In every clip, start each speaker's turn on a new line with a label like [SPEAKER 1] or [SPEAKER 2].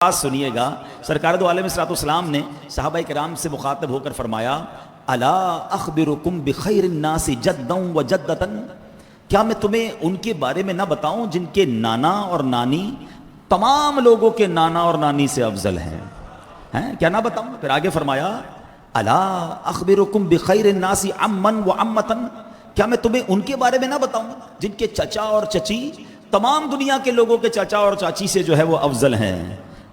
[SPEAKER 1] بات سنیے گا، سرکار دو عالم صلی اللہ علیہ وسلم نے صحابہ کرام سے مخاطب ہو کر فرمایا الا اخبرکم بخیر الناس جدا و جدتا، کیا میں تمہیں ان کے بارے میں نہ بتاؤں جن کے نانا اور نانی تمام لوگوں کے نانا اور نانی سے افضل ہیں؟ کیا نہ بتاؤں؟ پھر آگے فرمایا الا اخبرکم بخیر الناس عما و عمتا، کیا میں تمہیں ان کے بارے میں نہ بتاؤں جن کے چچا اور چچی تمام دنیا کے لوگوں کے چچا اور چاچی سے جو ہے وہ افضل ہیں؟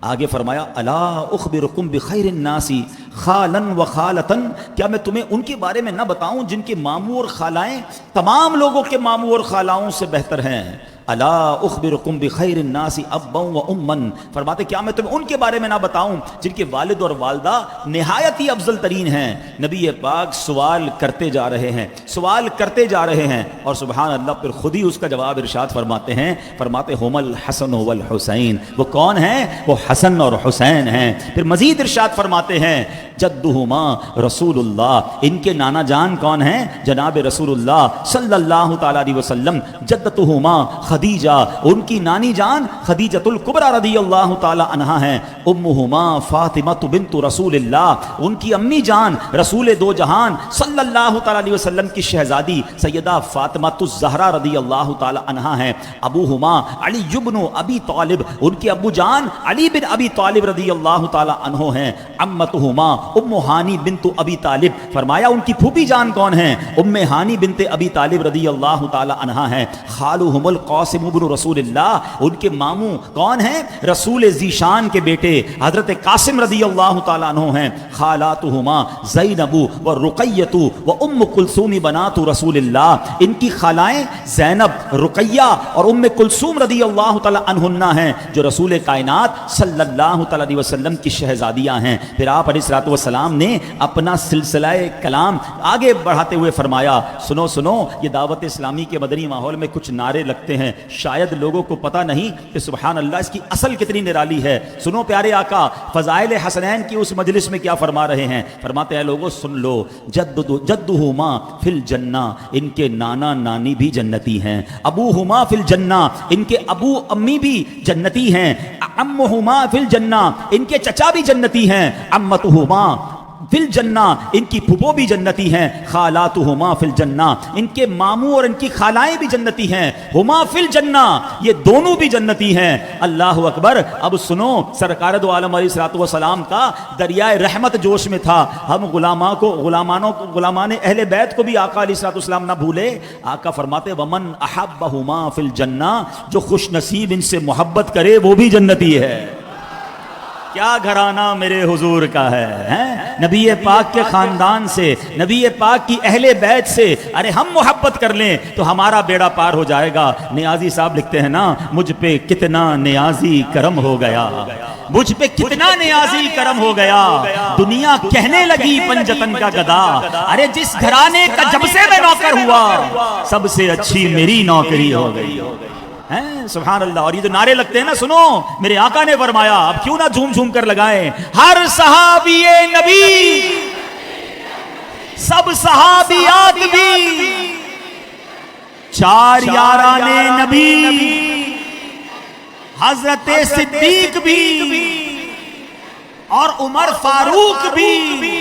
[SPEAKER 1] آگے فرمایا الا اخبرکم بخیر الناس خالا و خالتا، کیا میں تمہیں ان کے بارے میں نہ بتاؤں جن کے ماموں اور خالائیں تمام لوگوں کے ماموں اور خالاؤں سے بہتر ہیں؟ الا اخبرکم بخیر الناس ابا و اما، فرماتے کیا میں تمہیں ان کے بارے میں نہ بتاؤں جن کے والد اور والدہ نہایت ہی افضل ترین ہیں؟ نبی پاک سوال کرتے جا رہے ہیں، سوال کرتے جا رہے ہیں، اور سبحان اللہ پھر خود ہی اس کا جواب ارشاد فرماتے ہیں، فرماتے ہم الحسن والحسین، وہ کون ہیں؟ وہ حسن اور حسین ہیں۔ پھر مزید ارشاد فرماتے ہیں جدہما رسول اللہ، ان کے نانا جان کون ہیں؟ جناب رسول اللہ صلی اللہ تعالی علیہ وسلم۔ جدتہما خدیجہ، ان کی نانی جان خدیجۃ الکبریٰ رضی اللہ تعالی عنہا ہیں۔ امہما فاطمہ بنت رسول اللہ، ان کی امی جان رسول دو جہان صلی اللہ تعالی علیہ وسلم کی شہزادی سیدہ فاطمہ الزہرا رضی اللہ تعالی عنہا ہیں۔ ابوہما علی بن ابی طالب، ان کے ابو جان علی بن ابی طالب رضی اللہ تعالی عنہ ہیں۔ امتہما ام ہانی بنت ابی طالب، فرمایا ان کی پھوپھی جان کون ہیں؟ ام ہانی بنت ابی طالب رضی اللہ تعالی عنہا ہیں۔ خالوہم القاسم بن رسول اللہ، ان کے ماموں کون ہیں؟ رسول ذیشان کے بیٹے حضرت قاسم رضی اللہ تعالی عنہ ہیں۔ خالاتہما زینب و رقیۃ و ام کلثوم بنات رسول اللہ، ان کی خالائیں زینب، رقیہ اور ام کلثوم رضی اللہ تعالی عنہن ہیں، جو رسول کائنات صلی اللہ تعالی علیہ وسلم کی شہزادیاں ہیں۔ پھر آپ علیہ الصلوۃ والسلام نے اپنا سلسلہ کلام آگے بڑھاتے ہوئے فرمایا سنو سنو، یہ دعوت اسلامی کے مدنی ماحول میں کچھ نعرے لگتے ہیں، شاید لوگوں کو پتہ نہیں کہ سبحان اللہ اس کی اصل کتنی نرالی ہے۔ سنو پیارے آقا فضائل حسنین کی اس مجلس میں کیا فرما رہے ہیں، فرماتے ہیں لوگوں سن لو، جدہما فی الجنہ، ان کے نانا نانی بھی جنتی ہیں۔ ابوہما فی الجنہ، ان کے ابو امی بھی جنتی ہیں۔ عمہما فی الجنہ، ان کے چچا بھی جنتی ہیں۔ عمتہما فی الجنہ، ان کی پھپھو بھی جنتی ہیں۔ خالاتہما فی الجنہ، ان کے ماموں اور ان کی خالائیں بھی جنتی ہیں۔ ہما فی الجنہ، یہ دونوں بھی جنتی ہیں۔ اللہ اکبر۔ اب سنو، سرکار دو عالم علیہ الصلوۃ والسلام کا دریائے رحمت جوش میں تھا۔ ہم غلامان اہل بیت کو بھی آقا علیہ الصلوۃ والسلام نہ بھولے۔ آقا فرماتے ومن احبہما فی الجنہ، جو خوش نصیب ان سے محبت کرے وہ بھی جنتی ہے۔ کیا گھرانہ میرے حضور کا ہے، نبی پاک کے خاندان سے، نبی پاک کی اہل بیت سے ارے ہم محبت کر لیں تو ہمارا بیڑا پار ہو جائے گا۔ نیازی صاحب لکھتے ہیں نا، مجھ پہ کتنا نیازی کرم ہو گیا، مجھ پہ کتنا نیازی کرم ہو گیا، دنیا کہنے لگی پنجتن کا گدا، ارے جس گھرانے کا جب سے میں نوکر ہوا سب سے اچھی میری نوکری ہو گئی۔ سبحان اللہ۔ اور یہ جو نعرے لگتے ہیں نا، سنو میرے آقا نے فرمایا، اب کیوں نہ جھوم جھوم کر لگائیں، ہر صحابی نبی، سب صحابیات بھی، چار یاران نبی، حضرت صدیق بھی اور عمر فاروق بھی،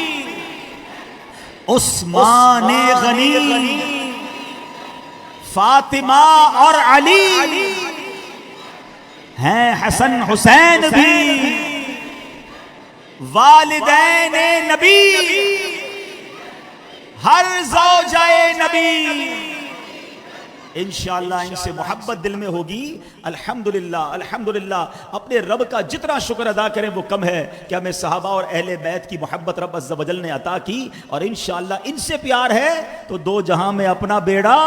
[SPEAKER 1] عثمان غنی، فاطمہ اور علی ہیں، حسن حسین بھی، والدین نبی، ہر زوجہ نبی، انشاءاللہ ان سے محبت دل میں ہوگی۔ الحمدللہ الحمدللہ، اپنے رب کا جتنا شکر ادا کریں وہ کم ہے کہ ہمیں صحابہ اور اہل بیت کی محبت رب عز و جل نے عطا کی، اور انشاءاللہ ان سے پیار ہے تو دو جہاں میں اپنا بیڑا۔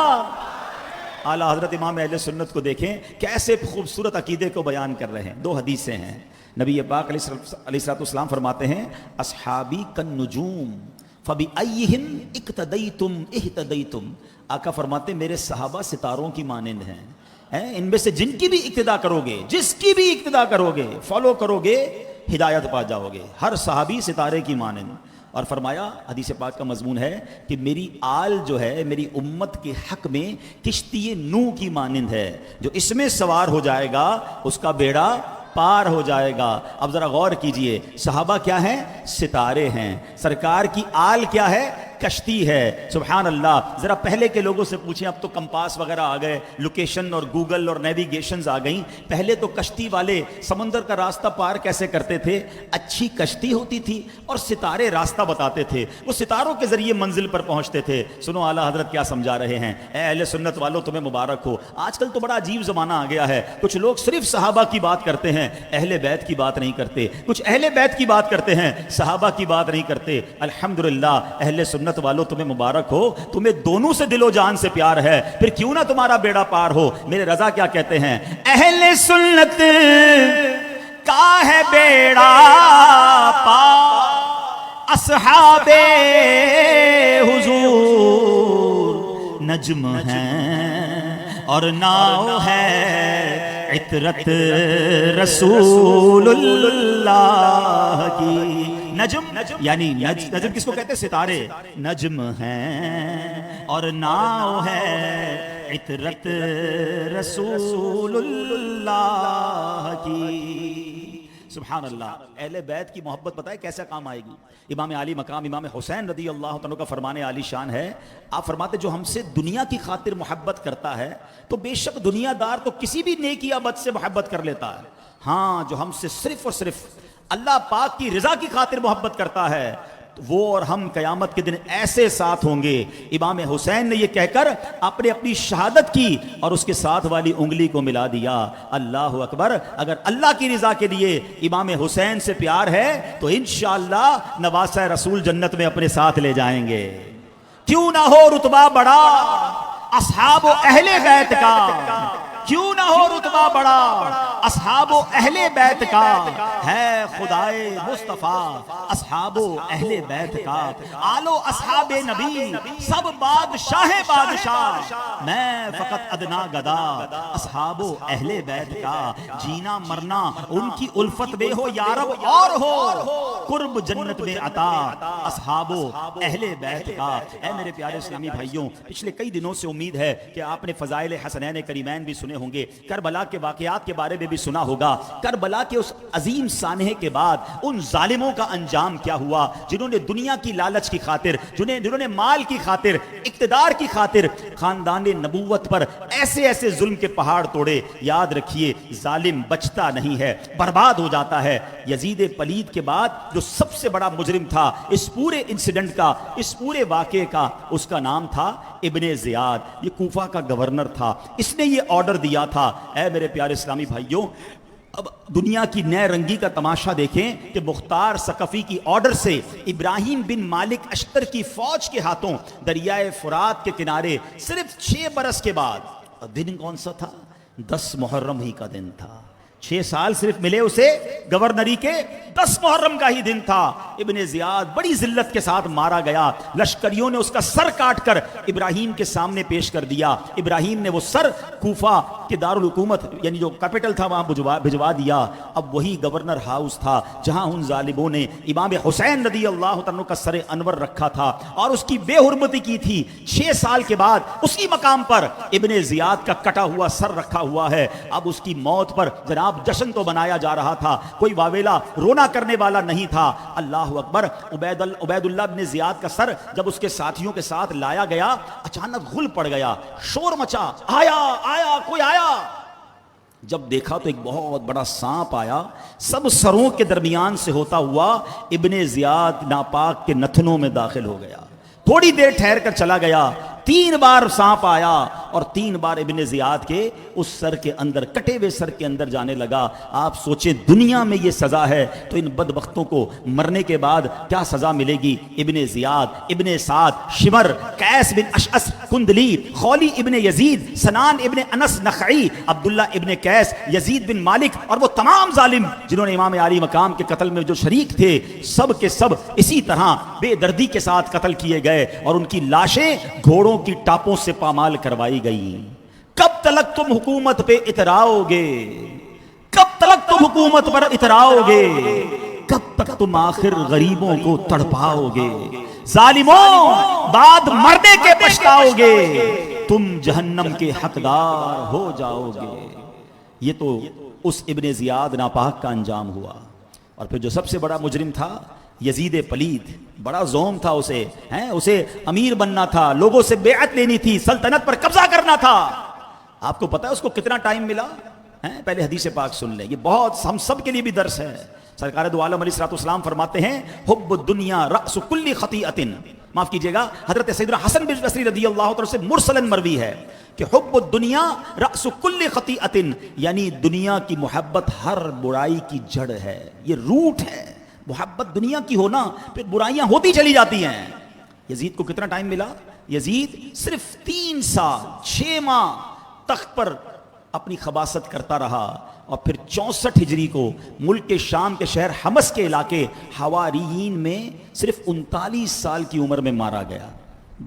[SPEAKER 1] اعلیٰ حضرت امام اہل سنت کو دیکھیں کیسے خوبصورت عقیدے کو بیان کر رہے ہیں۔ دو حدیثیں ہیں، نبی پاک علیہ الصلوۃ والسلام فرماتے ہیں اصحابی کالنجوم فبأیہم اقتدیتم اہتدیتم، آقا فرماتے میرے صحابہ ستاروں کی مانند ہیں، ان میں سے جن کی بھی اقتدا کرو گے، جس کی بھی اقتدا کرو گے، فالو کرو گے، ہدایت پا جاؤ گے۔ ہر صحابی ستارے کی مانند۔ اور فرمایا حدیث پاک کا مضمون ہے کہ میری آل جو ہے میری امت کے حق میں کشتی نوح کی مانند ہے، جو اس میں سوار ہو جائے گا اس کا بیڑا پار ہو جائے گا۔ اب ذرا غور کیجئے، صحابہ کیا ہیں؟ ستارے ہیں۔ سرکار کی آل کیا ہے؟ کشتی ہے۔ سبحان اللہ۔ ذرا پہلے کے لوگوں سے پوچھیں، اب تو کمپاس وغیرہ آ گئے، لوکیشن اور گوگل اور نیویگیشنز آ گئیں، پہلے تو کشتی والے سمندر کا راستہ پار کیسے کرتے تھے؟ اچھی کشتی ہوتی تھی اور ستارے راستہ بتاتے تھے، وہ ستاروں کے ذریعے منزل پر پہنچتے تھے۔ سنو اعلیٰ حضرت کیا سمجھا رہے ہیں۔ اے اہل سنت والوں تمہیں مبارک ہو۔ آج کل تو بڑا عجیب زمانہ آ گیا ہے، کچھ لوگ صرف صحابہ کی بات کرتے ہیں، اہل بیت کی بات نہیں کرتے، کچھ اہل بیت کی بات کرتے ہیں، صحابہ کی بات نہیں کرتے۔ الحمدللہ اہل سنت والوں تمہیں مبارک ہو، تمہیں دونوں سے دل و جان سے پیار ہے، پھر کیوں نہ تمہارا بیڑا پار ہو۔ میرے رضا کیا کہتے ہیں؟ اہل سنت کا ہے بیڑا پار، اصحاب حضور نجم ہیں اور ناؤ ہے عطرت رسول اللہ کی۔ نجم یعنی نجم کس کو کہتے ہیں؟ ستارے نجم ہیں اور ناؤ ہے عطرت رسول اللہ کی۔ سبحان اللہ۔ اہل بیت کی محبت بتائے کیسا کام آئے گی۔ امام علی مقام امام حسین رضی اللہ عنہ کا فرمان عالی شان ہے، آپ فرماتے جو ہم سے دنیا کی خاطر محبت کرتا ہے تو بے شک دنیا دار تو کسی بھی نیکی یا بد سے محبت کر لیتا ہے، ہاں جو ہم سے صرف اور صرف اللہ پاک کی رضا کی خاطر محبت کرتا ہے وہ اور ہم قیامت کے دن ایسے ساتھ ہوں گے۔ امام حسین نے یہ کہہ کر اپنی شہادت کی اور اس کے ساتھ والی انگلی کو ملا دیا۔ اللہ اکبر۔ اگر اللہ کی رضا کے لیے امام حسین سے پیار ہے تو انشاءاللہ نواسہ رسول جنت میں اپنے ساتھ لے جائیں گے۔ کیوں نہ ہو رتبہ بڑا اصحاب و اہل بیت کا، کیوں نہ ہو رتبہ بڑا اصحاب و اہل بیت کا، ہے خدائے مصطفیٰ اصحاب و اہل بیت کا۔ آل و اصحاب نبی سب بادشاہ بادشاہ، میں فقط ادنا گدا اصحاب و اہل بیت کا۔ جینا مرنا ان کی الفت میں ہو یارب اور ہو، قرب جنت میں عطا اصحاب و اہل بیت کا۔ اے میرے پیارے اسلامی بھائیوں، پچھلے کئی دنوں سے امید ہے کہ آپ نے فضائل حسنین کریمین بھی سنے ہوں گے، کربلا کے واقعات کے بارے میں بھی سنا ہوگا۔ کربلا کے اس عظیم سانحے کے بعد ان ظالموں کا انجام کیا ہوا جنہوں نے دنیا کی لالچ کی خاطر، جنہوں نے مال کی خاطر، اقتدار کی خاطر خاندان نبوت پر ایسے ایسے ظلم کے پہاڑ توڑے۔ یاد رکھیے ظالم بچتا نہیں ہے، برباد ہو جاتا ہے۔ یزید پلید کے بعد جو سب سے بڑا مجرم تھا اس پورے انسیڈنٹ کا، اس پورے واقعے کا، اس کا نام تھا ابن زیاد۔ یہ کوفہ کا گورنر تھا، اس نے یہ آرڈر دیا تھا۔ اے میرے پیارے اسلامی بھائیوں، اب دنیا کی نئے رنگی کا تماشا دیکھیں کہ مختار ثقفی کی آرڈر سے ابراہیم بن مالک اشتر کی فوج کے ہاتھوں دریائے فرات کے کنارے صرف 6 برس کے بعد، دن کون سا تھا؟ 10 محرم ہی کا دن تھا۔ 6 سال صرف ملے اسے گورنری کے، 10 محرم کا ہی دن تھا۔ ابن زیاد بڑی ذلت کے ساتھ مارا گیا، لشکریوں نے اس کا سر کاٹ کر ابراہیم کے سامنے پیش کر دیا۔ ابراہیم نے وہ سر کوفہ کے دارالحکومت یعنی جو کیپٹل تھا وہاں بھجوا دیا۔ اب وہی گورنر ہاؤس تھا جہاں ان ظالموں نے امام حسین رضی اللہ عنہ کا سر انور رکھا تھا اور اس کی بے حرمتی کی تھی۔ 6 سال کے بعد اسی مقام پر ابن زیاد کا کٹا ہوا سر رکھا ہوا ہے۔ اب اس کی موت پر جناب جشن تو بنایا جا رہا تھا، کوئی واویلا رونا کرنے والا نہیں تھا۔ اللہ اکبر۔ عبید اللہ بن زیاد کا سر جب اس کے ساتھیوں کے ساتھ لایا گیا اچانک غل پڑ گیا، شور مچا، آیا آیا کوئی آیا۔ جب دیکھا تو ایک بہت بڑا سانپ آیا، سب سروں کے درمیان سے ہوتا ہوا ابن زیاد ناپاک کے نتنوں میں داخل ہو گیا۔ تھوڑی دیر ٹھہر کر چلا گیا، 3 بار سانپ آیا اور 3 بار ابن زیاد کے اس سر کے اندر، کٹے ہوئے سر کے اندر جانے لگا۔ آپ سوچیں دنیا میں یہ سزا ہے تو ان بدبختوں کو مرنے کے بعد کیا سزا ملے گی؟ ابن زیاد، ابن سعد، شمر، قیس بن اشعث کندلی، خولی ابن یزید، سنان ابن انس نخعی، عبداللہ ابن قیس، یزید بن مالک اور وہ تمام ظالم جنہوں نے امام علی مقام کے قتل میں جو شریک تھے، سب کے سب اسی طرح بے دردی کے ساتھ قتل کیے گئے اور ان کی لاشیں گھوڑوں کی ٹاپوں سے پامال کروائی گئی۔ کب تلک تم حکومت پہ اتراؤ گے؟ کب تلک تم حکومت پر اتراؤ گے؟ کب تک تم آخر غریبوں کو تڑپاؤ گے؟ ظالموں بعد مرنے کے پچھتاؤ گے، تم جہنم کے حقدار ہو جاؤ گے۔ یہ تو اس ابن زیاد ناپاک کا انجام ہوا. اور پھر جو سب سے بڑا مجرم تھا یزید پلید، بڑا زوم تھا اسے امیر بننا تھا، لوگوں سے بیعت لینی تھی، سلطنت پر قبضہ کرنا تھا. آپ کو پتا ہے اس کو کتنا ٹائم ملا؟ پہلے حدیث پاک سن لیں، یہ بہت ہم سب کے لیے بھی درس ہے. سرکار دو عالم علیہ الصلوۃ والسلام فرماتے ہیں حب الدنیا رأس کل خطیئۃ، معاف کیجئے گا حضرت سیدنا حسن بن بصری رضی اللہ عنہ سے مرسلاً مروی ہے کہ حب الدنیا رأس کل خطیئۃ، یعنی دنیا کی محبت ہر برائی کی جڑ ہے، یہ روٹ ہے. محبت دنیا کی ہونا پھر برائیاں ہوتی چلی جاتی ہیں. یزید کو کتنا ٹائم ملا؟ یزید صرف 3 سال 6 ماہ تخت پر اپنی خباثت کرتا رہا، اور پھر 64 ہجری کو ملک کے شام کے شہر حمص کے علاقے حواریین میں صرف 39 سال کی عمر میں مارا گیا.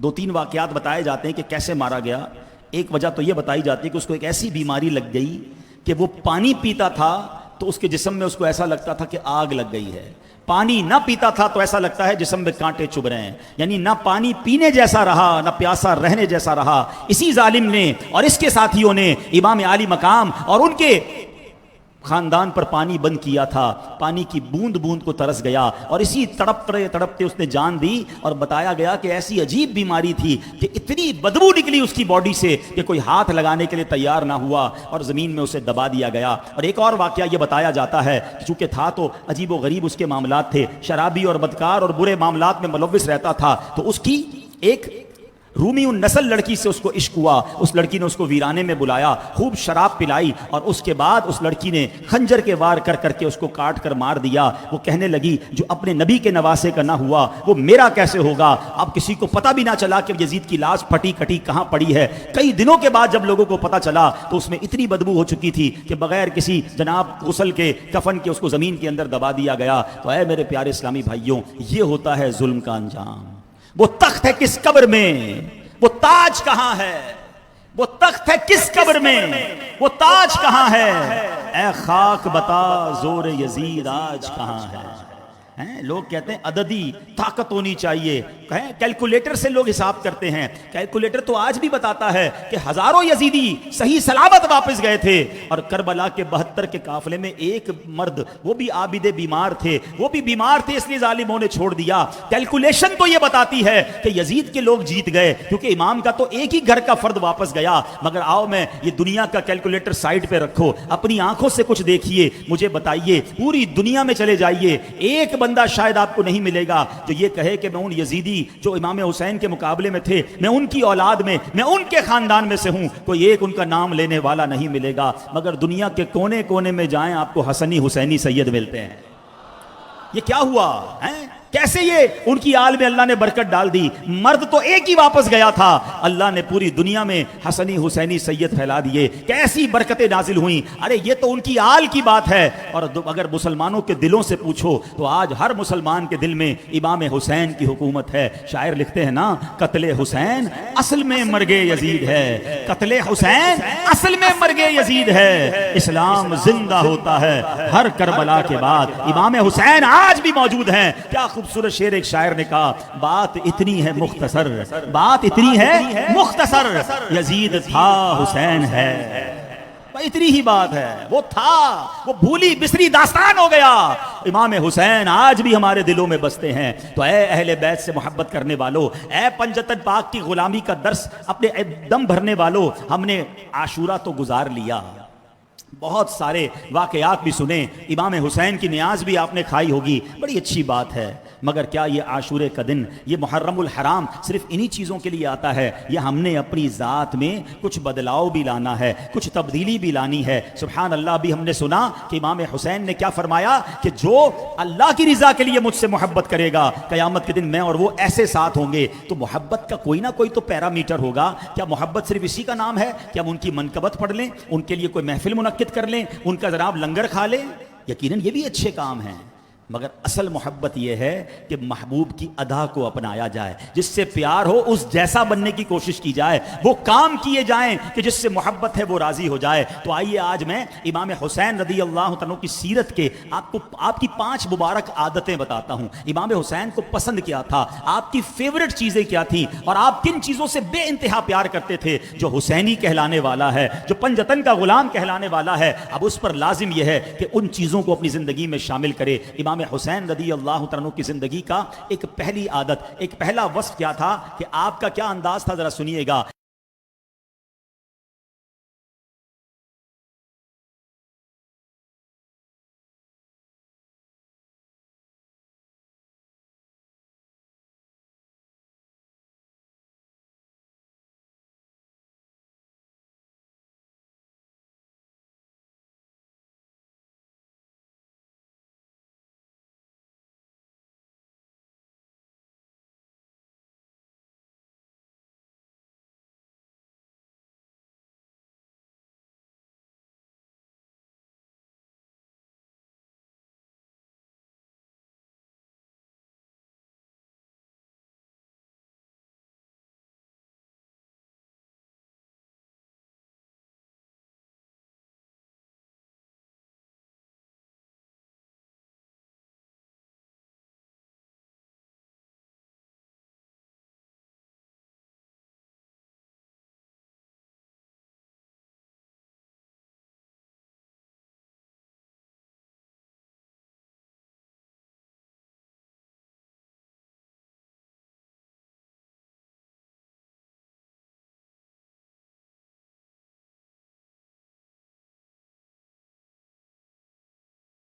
[SPEAKER 1] 2-3 واقعات بتائے جاتے ہیں کہ کیسے مارا گیا. ایک وجہ تو یہ بتائی جاتی ہے کہ اس کو ایک ایسی بیماری لگ گئی کہ وہ پانی پیتا تھا تو اس کے جسم میں اس کو ایسا لگتا تھا کہ آگ لگ گئی ہے، پانی نہ پیتا تھا تو ایسا لگتا ہے جسم میں کانٹے چبھ رہے ہیں. یعنی نہ پانی پینے جیسا رہا نہ پیاسا رہنے جیسا رہا. اسی ظالم نے اور اس کے ساتھیوں نے امام عالی مقام اور ان کے خاندان پر پانی بند کیا تھا. پانی کی بوند بوند کو ترس گیا اور اسی تڑپتے اس نے جان دی. اور بتایا گیا کہ ایسی عجیب بیماری تھی کہ اتنی بدبو نکلی اس کی باڈی سے کہ کوئی ہاتھ لگانے کے لیے تیار نہ ہوا اور زمین میں اسے دبا دیا گیا. اور ایک اور واقعہ یہ بتایا جاتا ہے کہ چونکہ تھا تو عجیب و غریب اس کے معاملات تھے، شرابی اور بدکار اور برے معاملات میں ملوث رہتا تھا، تو اس کی ایک رومی النسل لڑکی سے اس کو عشق ہوا. اس لڑکی نے اس کو ویرانے میں بلایا، خوب شراب پلائی، اور اس کے بعد اس لڑکی نے خنجر کے وار کر کر کے اس کو کاٹ کر مار دیا. وہ کہنے لگی جو اپنے نبی کے نواسے کا نہ ہوا وہ میرا کیسے ہوگا. اب کسی کو پتہ بھی نہ چلا کہ یزید کی لاش پھٹی کٹی کہاں پڑی ہے. کئی دنوں کے بعد جب لوگوں کو پتہ چلا تو اس میں اتنی بدبو ہو چکی تھی کہ بغیر کسی جناب غسل کے کفن کے اس کو زمین کے اندر دبا دیا گیا. تو اے میرے پیارے اسلامی بھائیوں، یہ ہوتا ہے ظلم کا انجام. وہ تخت ہے کس قبر میں، وہ تاج کہاں ہے؟ وہ تخت ہے کس قبر میں، وہ تاج کہاں ہے؟ اے خاک بتا زور یزید آج کہاں ہے؟ لوگ کہتے ہیں عددی طاقت ہونی چاہیے، کیلکولیٹر سے لوگ حساب کرتے ہیں. کیلکولیٹر تو آج بھی بتاتا ہے کہ ہزاروں یزیدی صحیح سلامت واپس گئے تھے، اور کربلا کے 72 کے قافلے میں ایک مرد، وہ بھی عابد بیمار تھے، وہ بھی بیمار تھے، اس لیے ظالموں نے چھوڑ دیا. کیلکولیشن تو یہ بتاتی ہے کہ یزید کے لوگ جیت گئے کیونکہ امام کا تو ایک ہی گھر کا فرد واپس گیا. مگر آؤ میں یہ دنیا کا کیلکولیٹر سائڈ پہ رکھو، اپنی آنکھوں سے کچھ دیکھیے، مجھے بتائیے پوری دنیا میں چلے جائیے، ایک بندہ شاید آپ کو نہیں ملے گا جو یہ کہے کہ میں ان یزیدی جو امام حسین کے مقابلے میں تھے، میں ان کی اولاد میں، میں ان کے خاندان میں سے ہوں. کوئی ایک ان کا نام لینے والا نہیں ملے گا. مگر دنیا کے کونے کونے میں جائیں آپ کو حسنی حسینی سید ملتے ہیں. یہ کیا ہوا ہے؟ کیسے یہ ان کی آل میں اللہ نے برکت ڈال دی. مرد تو ایک ہی واپس گیا تھا، اللہ نے پوری دنیا میں حسنی حسینی سید پھیلا دیے. کیسی برکتیں نازل ہوئیں. ارے یہ تو ان کی آل کی بات ہے. اور اگر مسلمانوں کے دلوں سے پوچھو تو آج ہر مسلمان کے دل میں امام حسین کی حکومت ہے. شاعر لکھتے ہیں نا، قتل حسین اصل میں مرگے یزید ہے، قتل حسین اصل میں مرگے یزید ہے. اسلام زندہ ہوتا ہے ہر کربلا کے بعد. امام حسین آج بھی موجود ہیں. کیا خوبصورت شعر ایک شاعر نے کہا، بات اتنی ہے مختصر، بات اتنی ہے مختصر، یزید تھا حسین ہے. اتنی ہی بات ہے. وہ تھا، وہ بھولی بسری داستان ہو گیا. امام حسین آج بھی ہمارے دلوں میں بستے ہیں. تو اے اہل بیت سے محبت کرنے والو، اے پنجتن پاک کی غلامی کا درس اپنے دم بھرنے والو، ہم نے عاشورہ تو گزار لیا، بہت سارے واقعات بھی سنے، امام حسین کی نیاز بھی آپ نے کھائی ہوگی، بڑی اچھی بات ہے. مگر کیا یہ عاشورے کا دن، یہ محرم الحرام صرف انہی چیزوں کے لیے آتا ہے، یا ہم نے اپنی ذات میں کچھ بدلاؤ بھی لانا ہے، کچھ تبدیلی بھی لانی ہے؟ سبحان اللہ. بھی ہم نے سنا کہ امام حسین نے کیا فرمایا کہ جو اللہ کی رضا کے لیے مجھ سے محبت کرے گا قیامت کے دن میں اور وہ ایسے ساتھ ہوں گے. تو محبت کا کوئی نہ کوئی تو پیرامیٹر ہوگا. کیا محبت صرف اسی کا نام ہے کہ ہم ان کی منقبت پڑھ لیں، ان کے لیے کوئی محفل منعقد کر لیں، ان کا جناب لنگر کھا لیں؟ یقیناً یہ بھی اچھے کام ہیں. مگر اصل محبت یہ ہے کہ محبوب کی ادا کو اپنایا جائے، جس سے پیار ہو اس جیسا بننے کی کوشش کی جائے، وہ کام کیے جائیں کہ جس سے محبت ہے وہ راضی ہو جائے۔ تو آئیے آج میں امام حسین رضی اللہ عنہ کی سیرت کے آپ کی 5 مبارک عادتیں بتاتا ہوں۔ امام حسین کو پسند کیا تھا، آپ کی فیورٹ چیزیں کیا تھیں، اور آپ کن چیزوں سے بے انتہا پیار کرتے تھے۔ جو حسینی کہلانے والا ہے، جو پنجتن کا غلام کہلانے والا ہے، اب اس پر لازم یہ ہے کہ ان چیزوں کو اپنی زندگی میں شامل کرے۔ امام حسین رضی اللہ عنہ کی زندگی کا ایک پہلی عادت، ایک پہلا وصف کیا تھا کہ آپ کا کیا انداز تھا، ذرا سنیے گا۔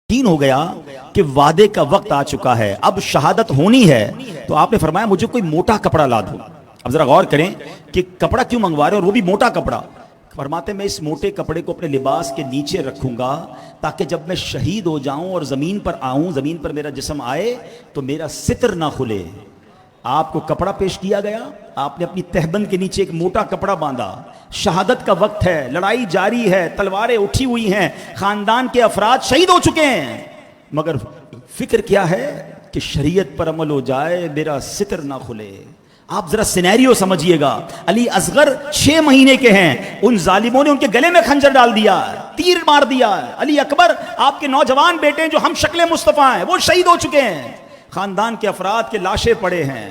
[SPEAKER 1] یقین ہو گیا کہ وعدے کا وقت آ چکا ہے، اب شہادت ہونی ہے، تو آپ نے فرمایا مجھے کوئی موٹا کپڑا لا دو۔ اب ذرا غور کریں کہ کپڑا کیوں منگوا رہے ہیں، اور وہ بھی موٹا کپڑا۔ فرماتے میں اس موٹے کپڑے کو اپنے لباس کے نیچے رکھوں گا تاکہ جب میں شہید ہو جاؤں اور زمین پر آؤں، زمین پر میرا جسم آئے تو میرا ستر نہ کھلے۔ آپ کو کپڑا پیش کیا گیا، آپ نے اپنی تہبند کے نیچے ایک موٹا کپڑا باندھا۔ شہادت کا وقت ہے، لڑائی جاری ہے، تلواریں اٹھی ہوئی ہیں، خاندان کے افراد شہید ہو چکے ہیں، مگر فکر کیا ہے کہ شریعت پر عمل ہو جائے، میرا ستر نہ کھلے۔ آپ ذرا سینیریو سمجھیے گا۔ علی اصغر 6 مہینے کے ہیں، ان ظالموں نے ان کے گلے میں خنجر ڈال دیا، تیر مار دیا۔ علی اکبر آپ کے نوجوان بیٹے جو ہم شکل مصطفیٰ ہیں، وہ شہید ہو چکے ہیں، خاندان کے افراد کے لاشیں پڑے ہیں،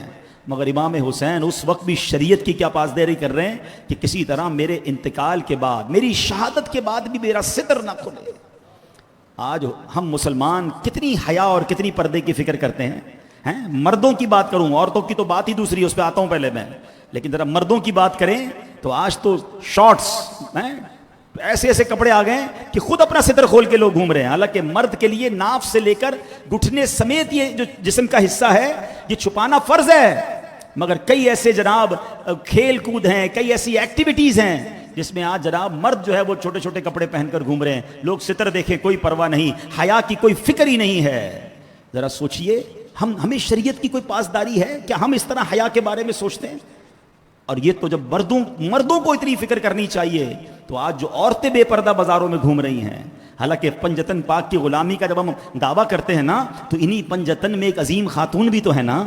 [SPEAKER 1] مگر امام حسین اس وقت بھی شریعت کی کیا پاسداری کر رہے ہیں کہ کسی طرح میرے انتقال کے بعد، میری شہادت کے بعد بھی میرا ستر نہ کھلے۔ آج ہم مسلمان کتنی حیا اور کتنی پردے کی فکر کرتے ہیں۔ مردوں کی بات کروں، عورتوں کی تو بات ہی دوسری، اس پہ آتا ہوں پہلے میں، لیکن ذرا مردوں کی بات کریں تو آج تو شارٹس، ایسے ایسے کپڑے آ گئے کہ خود اپنا ستر کھول کے لوگ گھوم رہے ہیں۔ حالانکہ مرد کے لیے ناف سے لے کر گھٹنے سمیت یہ جو جسم کا حصہ ہے یہ چھپانا فرض ہے، مگر کئی ایسے جناب کھیل کود ہیں، کئی ایسی ایکٹیویٹیز ہیں جس میں آج جناب مرد جو ہے وہ چھوٹے چھوٹے کپڑے پہن کر گھوم رہے ہیں، لوگ ستر دیکھیں کوئی پرواہ نہیں، حیا کی کوئی فکر ہی نہیں ہے۔ ذرا سوچئے، ہمیں شریعت کی کوئی پاسداری ہے کیا؟ ہم اس طرح حیا کے بارے میں سوچتے ہیں؟ اور یہ تو جب مردوں کو اتنی فکر کرنی چاہیے تو آج جو عورتیں بے پردہ بازاروں میں گھوم رہی ہیں۔ حالانکہ پنجتن پاک کی غلامی کا جب ہم دعویٰ کرتے ہیں نا تو انہی پنجتن میں ایک عظیم خاتون بھی تو ہے نا،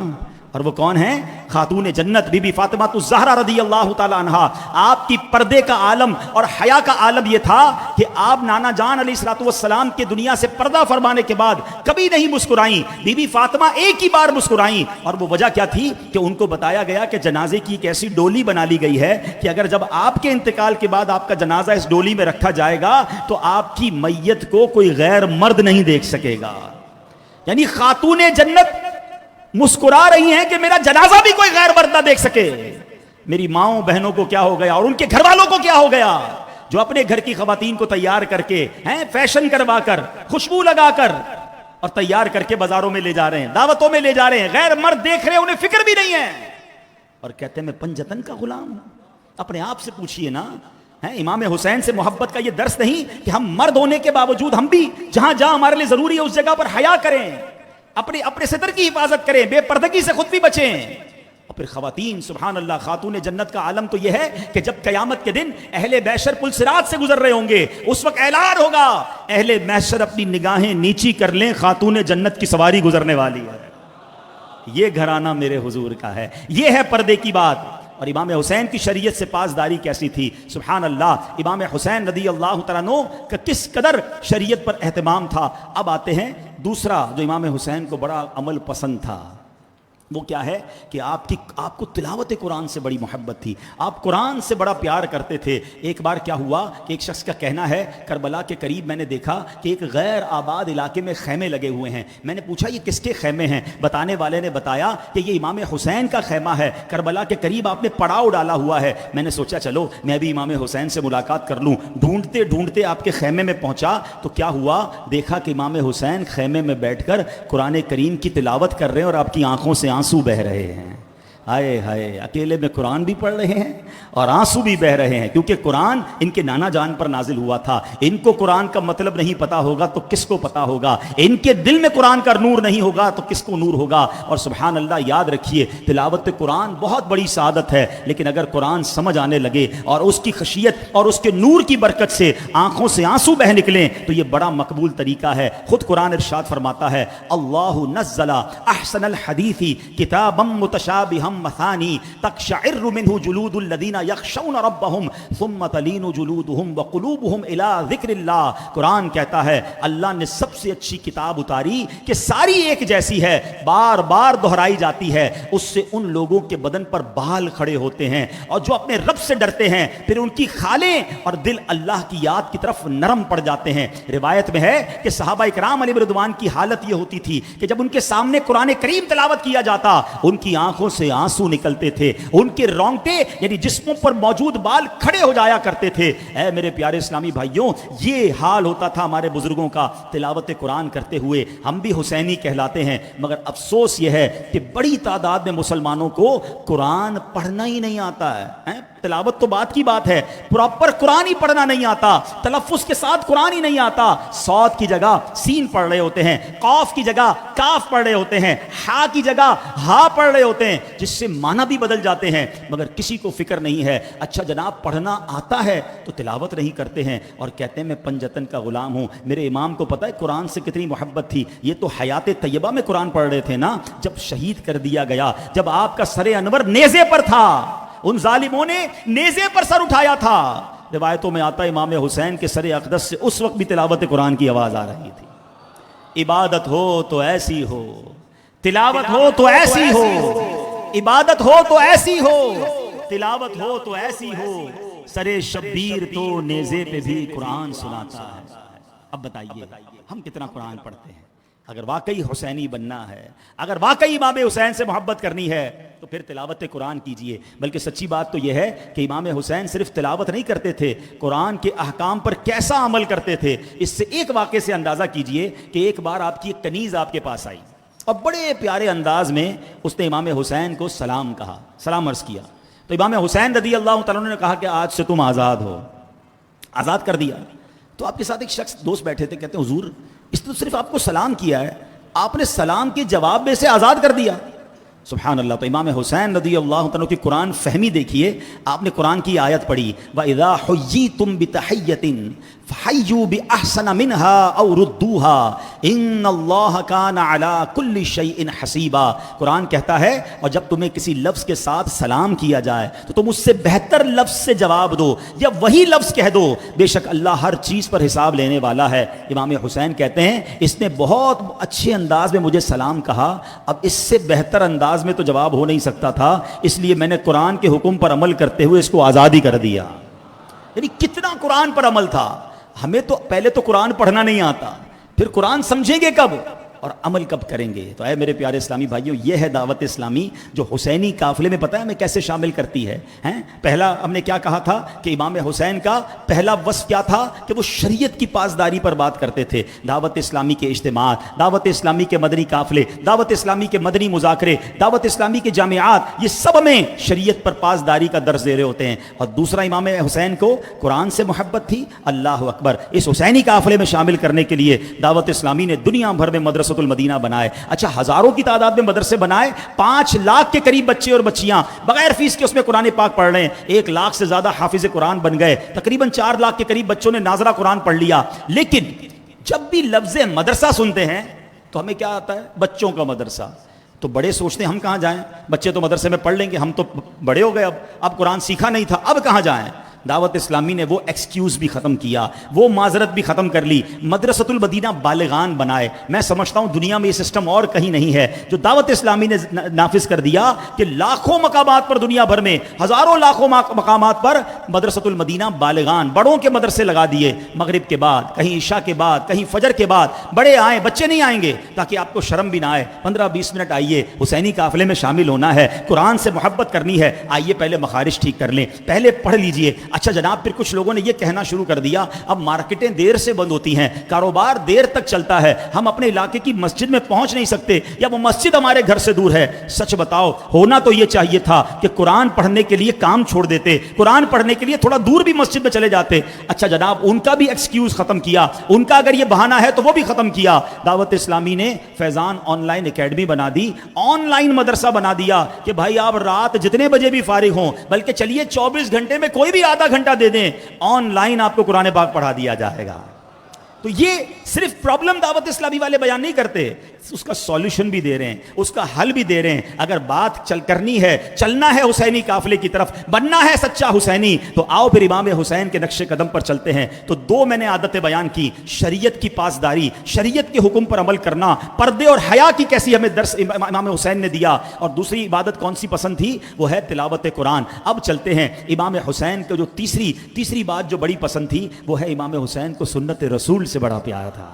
[SPEAKER 1] اور وہ کون ہے؟ خاتون جنت بی بی فاطمہ الزہرا رضی اللہ تعالی عنہا۔ آپ کی پردے کا عالم اور حیا کا عالم یہ تھا کہ آپ نانا جان علیہ الصلوۃ والسلام کے دنیا سے پردہ فرمانے کے بعد کبھی نہیں مسکرائیں۔ بی بی فاطمہ ایک ہی بار مسکرائیں، اور وہ وجہ کیا تھی کہ ان کو بتایا گیا کہ جنازے کی ایک ایسی ڈولی بنا لی گئی ہے کہ اگر جب آپ کے انتقال کے بعد آپ کا جنازہ اس ڈولی میں رکھا جائے گا تو آپ کی میت کو کوئی غیر مرد نہیں دیکھ سکے گا۔ یعنی خاتون جنت مسکرا رہی ہیں کہ میرا جنازہ بھی کوئی غیر مرد نہ دیکھ سکے۔ میری ماؤں بہنوں کو کیا ہو گیا اور ان کے گھر والوں کو کیا ہو گیا جو اپنے گھر کی خواتین کو تیار کر کے فیشن کروا کر، خوشبو لگا کر اور تیار کر کے بازاروں میں لے جا رہے ہیں، دعوتوں میں لے جا رہے ہیں، غیر مرد دیکھ رہے ہیں، انہیں فکر بھی نہیں ہے، اور کہتے ہیں میں پنجتن کا غلام ہوں۔ اپنے آپ سے پوچھئے نا، امام حسین سے محبت کا یہ درس نہیں کہ ہم مرد ہونے کے باوجود ہم بھی جہاں جہاں ہمارے لیے ضروری ہے اس جگہ پر حیا کریں، اپنے ستر کی حفاظت کریں، بے پردگی سے خود بھی بچیں۔ اور پھر خواتین، سبحان اللہ، خاتون جنت کا عالم تو یہ ہے کہ جب قیامت کے دن اہل محشر پل صراط سے گزر رہے ہوں گے، اس وقت اعلان ہوگا اہل محشر اپنی نگاہیں نیچی کر لیں، خاتون جنت کی سواری گزرنے والی ہے۔ یہ گھرانہ میرے حضور کا ہے، یہ ہے پردے کی بات۔ اور امام حسین کی شریعت سے پاسداری کیسی تھی، سبحان اللہ، امام حسین رضی اللہ تعالیٰ عنہ کا کس قدر شریعت پر اہتمام تھا۔ اب آتے ہیں دوسرا جو امام حسین کو بڑا عمل پسند تھا، وہ کیا ہے کہ آپ کو تلاوت قرآن سے بڑی محبت تھی، آپ قرآن سے بڑا پیار کرتے تھے۔ ایک بار کیا ہوا کہ ایک شخص کا کہنا ہے کربلا کے قریب میں نے دیکھا کہ ایک غیر آباد علاقے میں خیمے لگے ہوئے ہیں۔ میں نے پوچھا یہ کس کے خیمے ہیں؟ بتانے والے نے بتایا کہ یہ امام حسین کا خیمہ ہے، کربلا کے قریب آپ نے پڑاؤ ڈالا ہوا ہے۔ میں نے سوچا چلو میں بھی امام حسین سے ملاقات کر لوں۔ ڈھونڈتے ڈھونڈتے آپ کے خیمے میں پہنچا تو کیا ہوا، دیکھا کہ امام حسین خیمے میں بیٹھ کر قرآن کریم کی تلاوت کر رہے ہیں اور آپ کی آنکھوں سے آنسو بہ رہے ہیں۔ ہائے ہائے، اکیلے میں قرآن بھی پڑھ رہے ہیں اور آنسو بھی بہ رہے ہیں، کیونکہ قرآن ان کے نانا جان پر نازل ہوا تھا۔ ان کو قرآن کا مطلب نہیں پتا ہوگا تو کس کو پتا ہوگا، ان کے دل میں قرآن کا نور نہیں ہوگا تو کس کو نور ہوگا۔ اور سبحان اللہ، یاد رکھیے تلاوت قرآن بہت بڑی سعادت ہے، لیکن اگر قرآن سمجھ آنے لگے اور اس کی خشیت اور اس کے نور کی برکت سے آنکھوں سے آنسو بہ نکلیں تو یہ بڑا مقبول طریقہ ہے۔ خود قرآن ارشاد فرماتا ہے اللہ نزل احسن الحدیث کتابا متشابہا مثانی تقشعر منہ جلود الذین یخشون ربہم ثم تلین جلودہم وقلوبہم الی ذکر اللہ۔ قرآن کہتا ہے اللہ نے سب سے اچھی کتاب اتاری کہ ساری ایک جیسی ہے، بار بار دہرائی جاتی ہے، اس سے ان لوگوں کے بدن پر بال کھڑے ہوتے ہیں اور جو اپنے رب سے ڈرتے ہیں پھر ان کی خالیں اور دل اللہ کی یاد کی طرف نرم پڑ جاتے ہیں۔ روایت میں ہے کہ صحابہ کرام علیہ رضوان کی حالت یہ ہوتی تھی کہ جب ان کے سامنے قرآن کریم تلاوت کیا جاتا ان کی آنکھوں سے آنسو نکلتے تھے، ان کے رونگٹے یعنی جسموں پر موجود بال کھڑے ہو جایا کرتے تھے۔ اے میرے پیارے اسلامی بھائیوں، یہ حال ہوتا تھا ہمارے بزرگوں کا تلاوت قرآن کرتے ہوئے۔ ہم بھی حسینی کہلاتے ہیں، مگر افسوس یہ ہے کہ بڑی تعداد میں مسلمانوں کو قرآن پڑھنا ہی نہیں آتا ہے۔ تلاوت تو بات کی بات ہے، پراپر قرآن ہی پڑھنا نہیں آتا، تلفظ کے ساتھ قرآن ہی نہیں آتا۔ صاد کی جگہ سین پڑھ رہے ہوتے ہیں، قاف کی جگہ کاف پڑھ رہے ہوتے ہیں، ہا کی جگہ ہا پڑھ رہے ہوتے ہیں، جس سے معنی بھی بدل جاتے ہیں، مگر کسی کو فکر نہیں ہے۔ اچھا جناب پڑھنا آتا ہے تو تلاوت نہیں کرتے ہیں اور کہتے ہیں میں پنجتن کا غلام ہوں۔ میرے امام کو پتہ ہے قرآن سے کتنی محبت تھی، یہ تو حیات طیبہ میں قرآن پڑھ رہے تھے نا، جب شہید کر دیا گیا، جب آپ کا سر انور نیزے پر تھا، ان ظالموں نے نیزے پر سر اٹھایا تھا۔ روایتوں میں آتا ہے امام حسین کے سر اقدس سے اس وقت بھی تلاوت قرآن کی آواز آ رہی تھی۔ عبادت ہو تو ایسی ہو، تلاوت ہو تو ایسی ہو، عبادت ہو تو ایسی ہو، تلاوت ہو تو ایسی ہو، سر شبیر تو نیزے پہ بھی قرآن سناتا ہے۔ اب بتائیے ہم کتنا قرآن پڑھتے ہیں؟ اگر واقعی حسینی بننا ہے، اگر واقعی امام حسین سے محبت کرنی ہے تو پھر تلاوت قرآن کیجئے۔ بلکہ سچی بات تو یہ ہے کہ امام حسین صرف تلاوت نہیں کرتے تھے، قرآن کے احکام پر کیسا عمل کرتے تھے۔ اس سے ایک واقعے سے اندازہ کیجئے کہ ایک بار آپ کی ایک کنیز آپ کے پاس آئی اور بڑے پیارے انداز میں اس نے امام حسین کو سلام کہا، سلام عرض کیا، تو امام حسین رضی اللہ تعالیٰ نے کہا کہ آج سے تم آزاد ہو، آزاد کر دیا۔ تو آپ کے ساتھ ایک شخص دوست بیٹھے تھے، کہتے ہیں حضور اس نے صرف آپ کو سلام کیا ہے، آپ نے سلام کے جواب میں سے آزاد کر دیا۔ سبحان اللہ۔ تو امام حسین رضی اللہ عنہ کی قرآن فہمی دیکھیے، آپ نے قرآن کی آیت پڑھی وَإِذَا حُيِّيتُم بِتَحِيَّةٍ فَحَيُّوا بِأَحْسَنَ مِنْهَا أَوْ رُدُّوهَا إِنَّ اللَّهَ كَانَ عَلَى كُلِّ شَيْءٍ حَسِيبًا۔ قرآن کہتا ہے اور جب تمہیں کسی لفظ کے ساتھ سلام کیا جائے تو تم اس سے بہتر لفظ سے جواب دو یا وہی لفظ کہہ دو، بے شک اللہ ہر چیز پر حساب لینے والا ہے۔ امام حسین کہتے ہیں اس نے بہت اچھے انداز میں مجھے سلام کہا، اب اس سے بہتر انداز میں تو جواب ہو نہیں سکتا تھا، اس لیے میں نے قرآن کے حکم پر عمل کرتے ہوئے اس کو آزادی کر دیا۔ یعنی کتنا قرآن پر عمل تھا۔ ہمیں تو پہلے تو قرآن پڑھنا نہیں آتا، پھر قرآن سمجھیں گے کب اور عمل کب کریں گے؟ تو اے میرے پیارے اسلامی بھائیوں، یہ ہے دعوت اسلامی جو حسینی قافلے میں پتہ ہے ہمیں کیسے شامل کرتی ہے۔ پہلا ہم نے کیا کہا تھا کہ امام حسین کا پہلا وصف کیا تھا کہ وہ شریعت کی پاسداری پر بات کرتے تھے۔ دعوت اسلامی کے اجتماعات، دعوت اسلامی کے مدنی قافلے، دعوت اسلامی کے مدنی مذاکرے، دعوت اسلامی کے جامعات، یہ سب ہمیں شریعت پر پاسداری کا درس دے رہے ہوتے ہیں۔ اور دوسرا امام حسین کو قرآن سے محبت تھی۔ اللہ اکبر، اس حسینی قافلے میں شامل کرنے کے لیے دعوت اسلامی نے دنیا بھر میں مدرسوں مدرسۃ المدینہ بنائے. اچھا ہزاروں کی تعداد میں مدرسے بنائے, 5 لاکھ کے قریب بچے اور بچیاں بغیر فیس کے اس میں قرآن پاک پڑھ رہے ہیں. 1 لاکھ سے زیادہ حافظ قرآن بن گئے, تقریباً 4 لاکھ کے قریب بچوں نے ناظرہ قرآن پڑھ لیا. لیکن جب بھی لفظ مدرسہ سنتے ہیں تو ہمیں کیا آتا ہے؟ بچوں کا مدرسہ. تو بڑے سوچتے ہیں ہم کہاں جائیں, بچے تو مدرسے میں پڑھ لیں گے, ہم تو بڑے ہو گئے, اب قرآن سیکھا نہیں تھا, اب کہاں جائیں. دعوت اسلامی نے وہ ایکسکیوز بھی ختم کیا, وہ معذرت بھی ختم کر لی, مدرسۃ المدینہ بالغان بنائے. میں سمجھتا ہوں دنیا میں یہ سسٹم اور کہیں نہیں ہے جو دعوت اسلامی نے نافذ کر دیا کہ لاکھوں مقامات پر, دنیا بھر میں ہزاروں لاکھوں مقامات پر مدرسۃ المدینہ بالغان, بڑوں کے مدرسے لگا دیے. مغرب کے بعد, کہیں عشاء کے بعد, کہیں فجر کے بعد بڑے آئیں, بچے نہیں آئیں گے تاکہ آپ کو شرم بھی نہ آئے. 15-20 منٹ آئیے, حسینی قافلے میں شامل ہونا ہے, قرآن سے محبت کرنی ہے, آئیے پہلے مخارج ٹھیک کر لیں, پہلے پڑھ لیجئے. اچھا جناب, پھر کچھ لوگوں نے یہ کہنا شروع کر دیا اب مارکیٹیں دیر سے بند ہوتی ہیں, کاروبار دیر تک چلتا ہے, ہم اپنے علاقے کی مسجد میں پہنچ نہیں سکتے, یا وہ مسجد ہمارے گھر سے دور ہے. سچ بتاؤ, ہونا تو یہ چاہیے تھا کہ قرآن پڑھنے کے لیے کام چھوڑ دیتے, قرآن پڑھنے کے لیے تھوڑا دور بھی مسجد میں چلے جاتے. اچھا جناب, ان کا بھی ایکسکیوز ختم کیا, ان کا اگر یہ بہانہ ہے تو وہ بھی ختم کیا. دعوت اسلامی نے فیضان آن لائن اکیڈمی بنا دی, آن لائن مدرسہ بنا دیا کہ بھائی آپ رات جتنے بجے بھی فارغ ہوں, بلکہ چلیے 24 گھنٹے میں کوئی بھی آدھا گھنٹہ دے دیں, آن لائن آپ کو قرآن پاک پڑھا دیا جائے گا. تو یہ صرف پرابلم دعوت اسلامی والے بیان نہیں کرتے, اس کا سولوشن بھی دے رہے ہیں, اس کا حل بھی دے رہے ہیں. اگر بات کرنی ہے, چلنا ہے حسینی قافلے کی طرف, بننا ہے سچا حسینی, تو آؤ پھر امام حسین کے نقش قدم پر چلتے ہیں. تو 2 میں نے عادتیں بیان کی, شریعت کی پاسداری, شریعت کے حکم پر عمل کرنا, پردے اور حیا کی کیسی ہمیں درس امام حسین نے دیا, اور دوسری عبادت کون سی پسند تھی, وہ ہے تلاوت قرآن. اب چلتے ہیں امام حسین کو جو تیسری بات جو بڑی پسند تھی, وہ ہے امام حسین کو سنت رسول سے بڑا پیار تھا.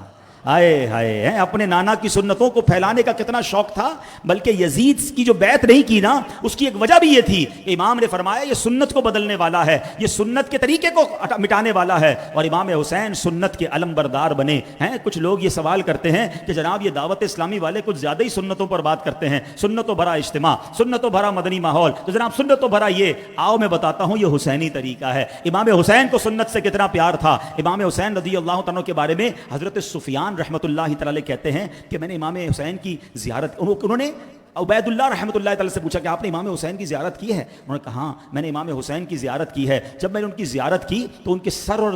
[SPEAKER 1] آئے ہائے, اپنے نانا کی سنتوں کو پھیلانے کا کتنا شوق تھا. بلکہ یزید کی جو بیعت نہیں کی نا, اس کی ایک وجہ بھی یہ تھی کہ امام نے فرمایا یہ سنت کو بدلنے والا ہے, یہ سنت کے طریقے کو مٹانے والا ہے. اور امام حسین سنت کے علم بردار بنے ہیں. کچھ لوگ یہ سوال کرتے ہیں کہ جناب یہ دعوت اسلامی والے کچھ زیادہ ہی سنتوں پر بات کرتے ہیں, سنتوں بھرا اجتماع, سنتوں بھرا مدنی ماحول, تو جناب سنتوں بھرا یہ. آؤ میں بتاتا ہوں یہ حسینی طریقہ ہے. امام حسین کو سنت سے کتنا پیار تھا. امام حسین رضی اللہ تعالیٰ کے بارے میں حضرت سفیان رحمۃ اللہ تعالی کہتے ہیں کہ میں نے امام حسین کی زیارت, انہوں نے عبید اللہ رحمۃ اللہ تعالی سے پوچھا کہ آپ نے امام حسین کی زیارت کی ہے؟ انہوں نے کہا ہاں میں نے امام حسین کی زیارت کی ہے. جب میں نے ان کی زیارت کی تو ان کے سر اور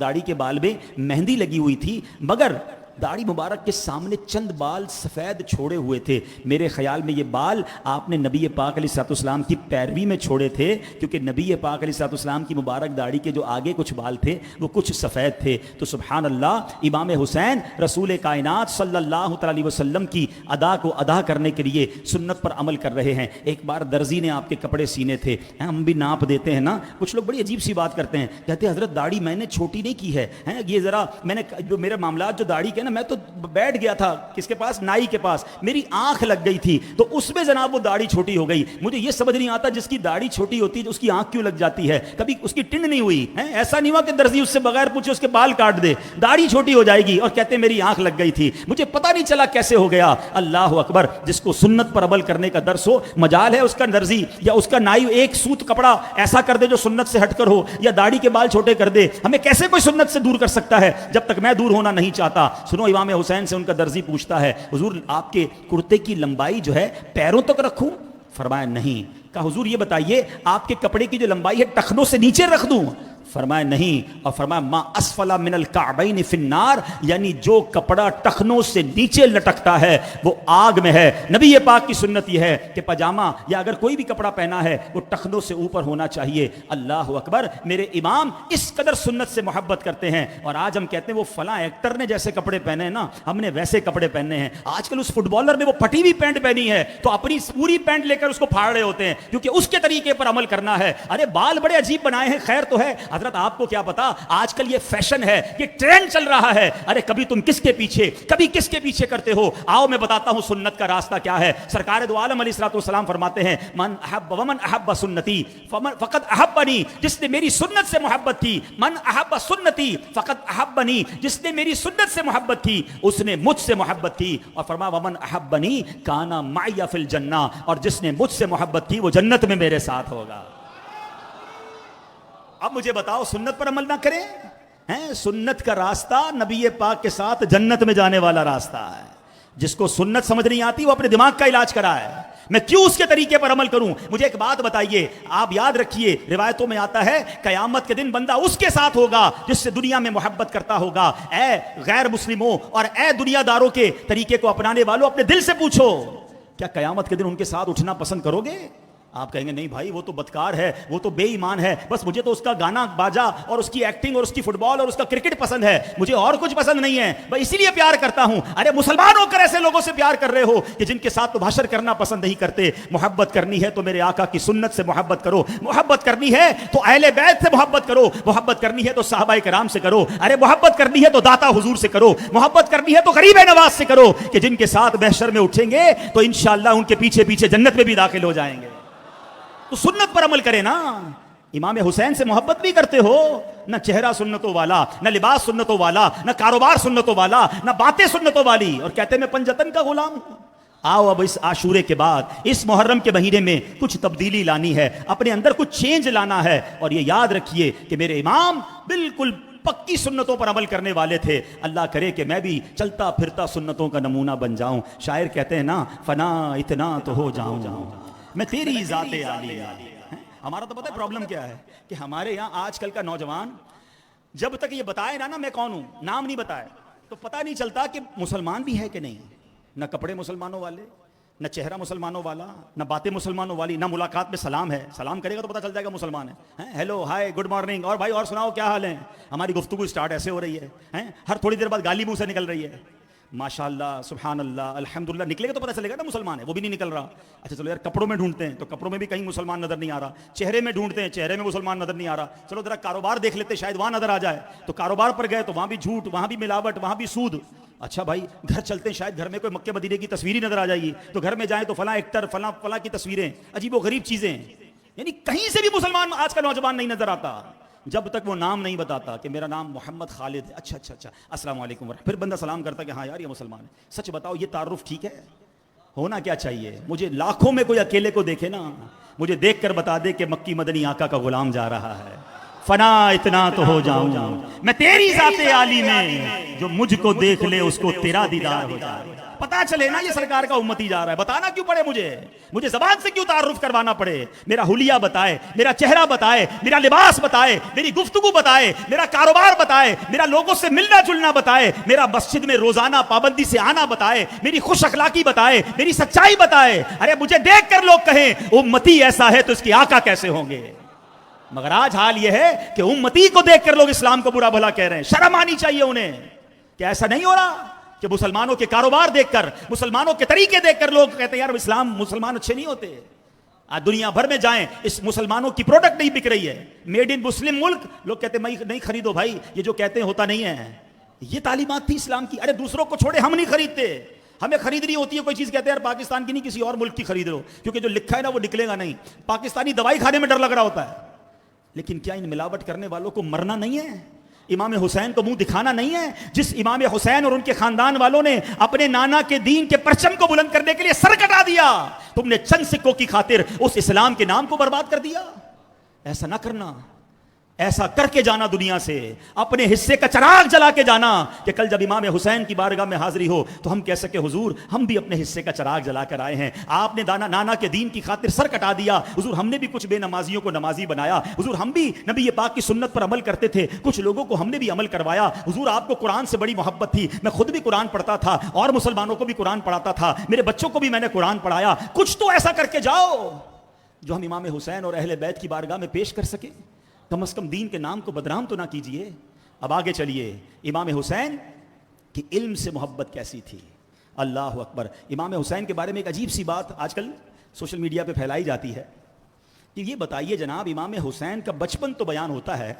[SPEAKER 1] داڑھی کے بال میں مہندی لگی ہوئی تھی, مگر داڑھی مبارک کے سامنے چند بال سفید چھوڑے ہوئے تھے. میرے خیال میں یہ بال آپ نے نبی پاک علیہ الصلوۃ والسلام کی پیروی میں چھوڑے تھے, کیونکہ نبی پاک علیہ الصلوۃ والسلام کی مبارک داڑھی کے جو آگے کچھ بال تھے وہ کچھ سفید تھے. تو سبحان اللہ, امام حسین رسول کائنات صلی اللہ تعالی علیہ وسلم کی ادا کو ادا کرنے کے لیے سنت پر عمل کر رہے ہیں. ایک بار درزی نے آپ کے کپڑے سینے تھے, ہم بھی ناپ دیتے ہیں نا, کچھ لوگ بڑی عجیب سی بات کرتے ہیں, کہتے ہیں حضرت داڑھی میں نے چھوٹی نہیں کی ہے, یہ ذرا میں نے جو میرے معاملات جو داڑھی کے نا, میں تو بیٹھ گیا تھا کس کے پاس, نائی کے پاس, میری آنکھ لگ گئی تھی تو اس میں جناب وہ داڑھی چھوٹی ہو گئی. مجھے یہ سمجھ نہیں آتا جس کی داڑھی چھوٹی ہوتی ہے اس کی آنکھ کیوں لگ جاتی ہے, کبھی اس کی ٹنڈ نہیں ہوئی ہے, ایسا نہیں ہوا کہ درزی اس سے بغیر پوچھے اس کے بال کاٹ دے, داڑھی چھوٹی ہو جائے گی اور کہتے ہیں میری آنکھ لگ گئی تھی, مجھے پتہ نہیں چلا کیسے ہو گیا. اللہ اکبر, جس کو سنت پر عمل کرنے کا درس ہو, مجال ہے اس کا درزی یا اس کا نائی ایک سوت کپڑا ایسا کر دے جو سنت سے ہٹ کر ہو, یا داڑھی کے بال چھوٹے کر دے. ہمیں کیسے کوئی سنت سے دور کر سکتا ہے جب تک میں دور ہونا نہیں چاہتا. سنو, امام حسین سے ان کا درزی پوچھتا ہے حضور آپ کے کرتے کی لمبائی جو ہے پیروں تک رکھوں؟ فرمایا نہیں. کہا حضور یہ بتائیے آپ کے کپڑے کی جو لمبائی ہے ٹخنوں سے نیچے رکھ دوں؟ فرمایا نہیں. اور فرمایا ما اسفل من الکعبین فی النار, یعنی جو کپڑا ٹخنوں سے نیچے لٹکتا ہے وہ آگ میں ہے. نبی پاک کی سنت یہ ہے کہ پاجامہ یا اگر کوئی بھی کپڑا پہنا ہے وہ ٹخنوں سے اوپر ہونا چاہیے. اللہ اکبر, میرے امام اس قدر سنت سے محبت کرتے ہیں. اور آج ہم کہتے ہیں وہ فلاں ایکٹر نے جیسے کپڑے پہنے ہیں نا, ہم نے ویسے کپڑے پہننے ہیں. آج کل اس فٹ بالر نے وہ پھٹی ہوئی پینٹ پہنی ہے تو اپنی پوری پینٹ لے کر اس کو پھاڑ رہے ہوتے ہیں کیونکہ اس کے طریقے پر عمل کرنا ہے. ارے بال بڑے عجیب بنائے ہیں, خیر تو ہے حضرت, آپ کو کیا پتا, آج کل یہ فیشن ہے, یہ ٹرینڈ چل رہا ہے. ارے کبھی تم کس کے پیچھے, کبھی کس کے پیچھے کرتے ہو. آؤ میں بتاتا ہوں سنت کا راستہ کیا ہے. سرکار دو عالم علیہ الصلوۃ والسلام فرماتے ہیں من احب ومن احب سنتی فقط احبنی, جس نے میری سنت سے محبت کی, من احب سنتی فقط احبنی, جس نے میری سنت سے محبت کی اس نے مجھ سے محبت کی. اور فرمایا ومن احبنی کانا معی فی الجنہ, اور جس نے مجھ سے محبت کی وہ جنت میں میرے ساتھ ہوگا. اب مجھے بتاؤ سنت پر عمل نہ کریں ہیں؟ سنت کا راستہ نبی پاک کے ساتھ جنت میں جانے والا راستہ ہے. جس کو سنت سمجھ نہیں آتی وہ اپنے دماغ کا علاج کرائے. میں کیوں اس کے طریقے پر عمل کروں؟ مجھے ایک بات بتائیے, آپ یاد رکھیے روایتوں میں آتا ہے قیامت کے دن بندہ اس کے ساتھ ہوگا جس سے دنیا میں محبت کرتا ہوگا. اے غیر مسلموں اور اے دنیا داروں کے طریقے کو اپنانے والوں, اپنے دل سے پوچھو, کیا قیامت کے دن ان کے ساتھ اٹھنا پسند کرو گے؟ آپ کہیں گے نہیں بھائی وہ تو بدکار ہے, وہ تو بے ایمان ہے, بس مجھے تو اس کا گانا باجا اور اس کی ایکٹنگ اور اس کی فٹ بال اور اس کا کرکٹ پسند ہے, مجھے اور کچھ پسند نہیں ہے, بس اسی لیے پیار کرتا ہوں. ارے مسلمان ہو کر ایسے لوگوں سے پیار کر رہے ہو کہ جن کے ساتھ تو بھاشر کرنا پسند نہیں کرتے. محبت کرنی ہے تو میرے آقا کی سنت سے محبت کرو, محبت کرنی ہے تو اہل بیت سے محبت کرو, محبت کرنی ہے تو صحابہ کرام سے کرو, ارے محبت کرنی ہے تو داتا حضور سے کرو, محبت کرنی ہے تو غریب نواز سے کرو, کہ جن کے ساتھ محشر میں اٹھیں گے تو انشاءاللہ ان کے پیچھے پیچھے جنت میں بھی داخل ہو جائیں گے. تو سنت پر عمل کرے نا. امام حسین سے محبت بھی کرتے ہو, نہ چہرہ سنتوں والا, نہ لباس سنتوں والا, نہ کاروبار سنتوں والا, نہ باتیں سنتوں والی, اور کہتے میں پنجتن کا غلام ہوں. آؤ اب اس عاشورے کے بعد اس محرم کے مہینے میں کچھ تبدیلی لانی ہے, اپنے اندر کچھ چینج لانا ہے. اور یہ یاد رکھیے کہ میرے امام بالکل پکی سنتوں پر عمل کرنے والے تھے. اللہ کرے کہ میں بھی چلتا پھرتا سنتوں کا نمونہ بن جاؤں. شاعر کہتے ہیں نا, فنا اتنا تو ہو جاؤں میں تیری ذات عالی. ہمارا تو پتہ ہے پرابلم کیا ہے کہ ہمارے یہاں آج کل کا نوجوان جب تک یہ بتائے نا میں کون ہوں, نام نہیں بتائے تو پتہ نہیں چلتا کہ مسلمان بھی ہے کہ نہیں. نہ کپڑے مسلمانوں والے, نہ چہرہ مسلمانوں والا, نہ باتیں مسلمانوں والی, نہ ملاقات میں سلام ہے. سلام کرے گا تو پتہ چل جائے گا مسلمان ہے. ہیلو ہائے گڈ مارننگ, اور بھائی اور سناؤ کیا حال ہے. ہماری گفتگو اسٹارٹ ایسے ہو رہی ہے, ہر تھوڑی دیر بعد گالی منہ سے نکل رہی ہے. ماشاء اللہ سبحان اللہ الحمدللہ, نکلے گا تو پتہ چلے گا نا مسلمان ہے, وہ بھی نہیں نکل رہا. اچھا چلو یار, کپڑوں میں ڈھونڈتے ہیں تو کپڑوں میں بھی کہیں مسلمان نظر نہیں آ رہا, چہرے میں ڈھونڈتے ہیں چہرے میں مسلمان نظر نہیں آ رہا. چلو ذرا کاروبار دیکھ لیتے شاید وہاں نظر آ جائے, تو کاروبار پر گئے تو وہاں بھی جھوٹ, وہاں بھی ملاوٹ, وہاں بھی سود. اچھا بھائی گھر چلتے ہیں شاید گھر میں کوئی مکے مدینے کی تصویر ہی نظر آ جائے گی, تو گھر میں جائیں تو فلاں ایکٹر فلاں فلاں کی تصویریں, عجیب و غریب چیزیں. یعنی کہیں سے بھی مسلمان آج کا نوجوان نہیں نظر آتا جب تک وہ نام نہیں بتاتا کہ میرا نام محمد خالد ہے. اچھا اچھا اچھا السلام علیکم ورحمۃ. پھر بندہ سلام کرتا کہ ہاں یار یہ مسلمان ہے. سچ بتاؤ یہ تعارف ٹھیک ہے؟ ہونا کیا چاہیے. مجھے لاکھوں میں کوئی اکیلے کو دیکھے نا, مجھے دیکھ کر بتا دے کہ مکی مدنی آقا کا غلام جا رہا ہے. فنا اتنا تو ہو جاؤں میں تیری ذات عالی میں, جو مجھ کو دیکھ لے اس کو تیرا دیدار ہو جائے. پتا چلے نا یہ سرکار کا امتی جا رہا ہے. بتانا کیوں پڑے مجھے زبان سے کیوں تعارف کروانا پڑے. میرا حلیہ بتائے, میرا چہرہ بتائے, میرا لباس بتائے, میری گفتگو بتائے, میرا کاروبار بتائے, میرا لوگوں سے ملنا جلنا بتائے, میرا مسجد میں روزانہ پابندی سے آنا بتائے, میری خوش اخلاقی بتائے, میری سچائی بتائے. ارے مجھے دیکھ کر لوگ کہیں امتی ایسا ہے تو اس کے آقا کیسے ہوں گے. مگر آج حال یہ ہے کہ امتی کو دیکھ کر لوگ اسلام کو برا بھلا کہہ رہے ہیں. شرم آنی چاہیے انہیں کہ ایسا نہیں ہو رہا کہ مسلمانوں کے کاروبار دیکھ کر, مسلمانوں کے طریقے دیکھ کر لوگ کہتے ہیں یار اسلام مسلمان اچھے نہیں ہوتے. آج دنیا بھر میں جائیں اس مسلمانوں کی پروڈکٹ نہیں بک رہی ہے, میڈ ان مسلم ملک, لوگ کہتے ہیں نہیں خریدو بھائی, یہ جو کہتے ہیں ہوتا نہیں ہے. یہ تعلیمات تھی اسلام کی. ارے دوسروں کو چھوڑے ہم نہیں خریدتے, ہمیں خریدنی ہوتی ہے کوئی چیز, کہتے ہیں یار پاکستان کی نہیں کسی اور ملک کی خرید لو, کیونکہ جو لکھا ہے نا وہ نکلے گا نہیں. پاکستانی دوائی کھانے میں ڈر لگ رہا ہوتا ہے. لیکن کیا ان ملاوٹ کرنے والوں کو مرنا نہیں ہے؟ امام حسین کو منہ دکھانا نہیں ہے؟ جس امام حسین اور ان کے خاندان والوں نے اپنے نانا کے دین کے پرچم کو بلند کرنے کے لیے سر کٹا دیا, تم نے چند سکوں کی خاطر اس اسلام کے نام کو برباد کر دیا. ایسا نہ کرنا, ایسا کر کے جانا دنیا سے, اپنے حصے کا چراغ جلا کے جانا کہ کل جب امام حسین کی بارگاہ میں حاضری ہو تو ہم کہہ سکے حضور ہم بھی اپنے حصے کا چراغ جلا کر آئے ہیں. آپ نے نانا کے دین کی خاطر سر کٹا دیا. حضور ہم نے بھی کچھ بے نمازیوں کو نمازی بنایا. حضور ہم بھی نبی پاک کی سنت پر عمل کرتے تھے, کچھ لوگوں کو ہم نے بھی عمل کروایا. حضور آپ کو قرآن سے بڑی محبت تھی, میں خود بھی قرآن پڑھتا تھا اور مسلمانوں کو بھی قرآن پڑھاتا تھا, میرے بچوں کو بھی میں نے قرآن پڑھایا. کچھ تو ایسا کر کے جاؤ جو ہم امام حسین اور اہل بیت کی بارگاہ میں پیش کر سکیں. کم از کم دین کے نام کو بدنام تو نہ کیجئے. اب آگے چلیے, امام حسین کی علم سے محبت کیسی تھی. اللہ اکبر. امام حسین کے بارے میں ایک عجیب سی بات آج کل سوشل میڈیا پہ پھیلائی جاتی ہے کہ یہ بتائیے جناب, امام حسین کا بچپن تو بیان ہوتا ہے,